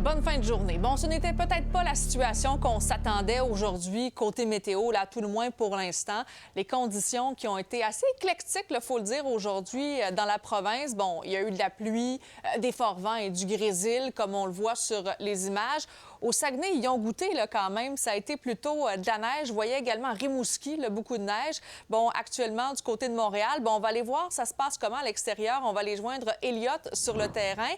Bonne fin de journée. Bon, ce n'était peut-être pas la situation qu'on s'attendait aujourd'hui côté météo, là, tout le moins pour l'instant. Les conditions qui ont été assez éclectiques, il faut le dire, aujourd'hui dans la province. Bon, il y a eu de la pluie, des forts vents et du grésil, comme on le voit sur les images. Au Saguenay, ils ont goûté là, quand même. Ça a été plutôt de la neige. Je voyais également à Rimouski, là, beaucoup de neige. Bon, actuellement, du côté de Montréal, bon, on va aller voir ça se passe comment à l'extérieur. On va aller joindre Elliott sur le terrain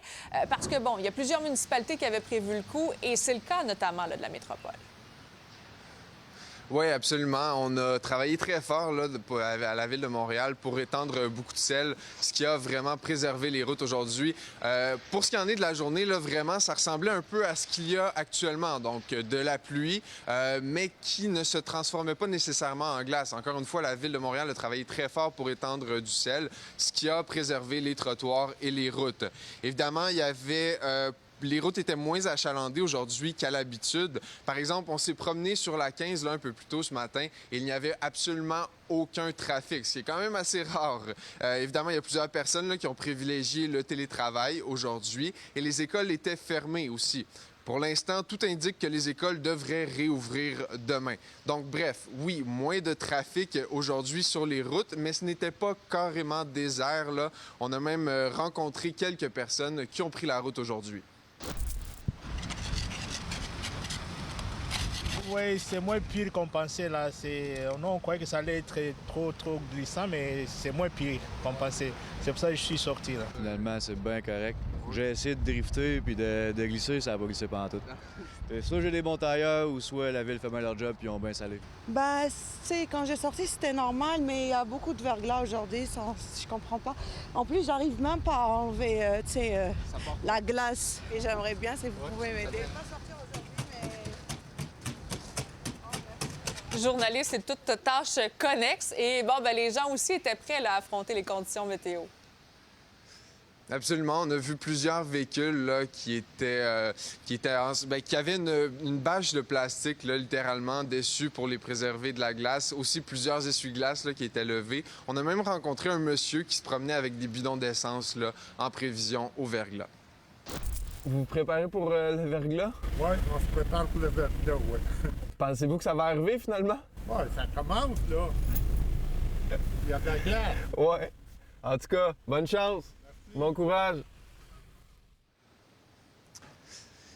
parce que, bon, il y a plusieurs municipalités qui avaient prévu le coup et c'est le cas notamment là, de la métropole. Oui, absolument. On a travaillé très fort là, à la Ville de Montréal pour étendre beaucoup de sel, ce qui a vraiment préservé les routes aujourd'hui. Pour ce qui en est de la journée, là, vraiment, ça ressemblait un peu à ce qu'il y a actuellement, donc de la pluie, mais qui ne se transformait pas nécessairement en glace. Encore une fois, la Ville de Montréal a travaillé très fort pour étendre du sel, ce qui a préservé les trottoirs et les routes. Évidemment, il y avait... Les routes étaient moins achalandées aujourd'hui qu'à l'habitude. Par exemple, on s'est promené sur la 15 là, un peu plus tôt ce matin et il n'y avait absolument aucun trafic, ce qui est quand même assez rare. Évidemment, il y a plusieurs personnes là, qui ont privilégié le télétravail aujourd'hui et les écoles étaient fermées aussi. Pour l'instant, tout indique que les écoles devraient réouvrir demain. Donc, bref, oui, moins de trafic aujourd'hui sur les routes, mais ce n'était pas carrément désert, là. On a même rencontré quelques personnes qui ont pris la route aujourd'hui. Oui, c'est moins pire qu'on pensait là. On croyait que ça allait être trop glissant, mais c'est moins pire qu'on pensait. C'est pour ça que je suis sorti là. Finalement, c'est bien correct. J'ai essayé de drifter puis de glisser, ça n'a pas glissé pendant tout. Soit j'ai des bons tailleurs ou soit la ville fait mal leur job puis ils ont bien salé. Ben, tu sais, quand j'ai sorti, c'était normal, mais il y a beaucoup de verglas aujourd'hui, je comprends pas. En plus, j'arrive même pas à enlever, la glace. Et j'aimerais bien si vous pouvez m'aider. Journaliste, c'est toute tâche connexe. Et bon, ben, les gens aussi étaient prêts là, à affronter les conditions météo. Absolument. On a vu plusieurs véhicules là, qui avaient une bâche de plastique là, littéralement dessus pour les préserver de la glace. Aussi plusieurs essuie-glaces là, qui étaient levés. On a même rencontré un monsieur qui se promenait avec des bidons d'essence là, en prévision au verglas. Vous vous préparez pour le verglas? Oui, on se prépare pour le verglas, oui. Pensez-vous que ça va arriver finalement? Oui, ça commence, là. Il y a de la glace. Ouais. En tout cas, bonne chance. Merci. Bon courage.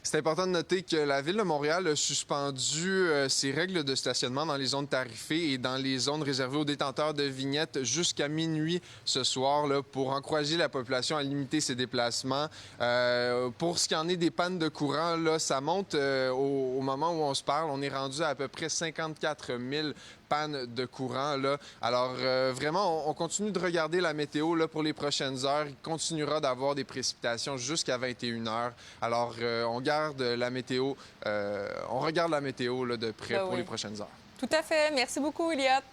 C'est important de noter que la Ville de Montréal a suspendu ses règles de stationnement dans les zones tarifées et dans les zones réservées aux détenteurs de vignettes jusqu'à minuit ce soir là, pour encourager la population à limiter ses déplacements. Pour ce qui en est des pannes de courant, là, ça monte au moment où on se parle. On est rendu à peu près 54 000 panne de courant. Là. Alors, vraiment, on continue de regarder la météo là, pour les prochaines heures. Il continuera d'avoir des précipitations jusqu'à 21 h. Alors, on regarde la météo là, de près pour les prochaines heures. Tout à fait. Merci beaucoup, Elliott.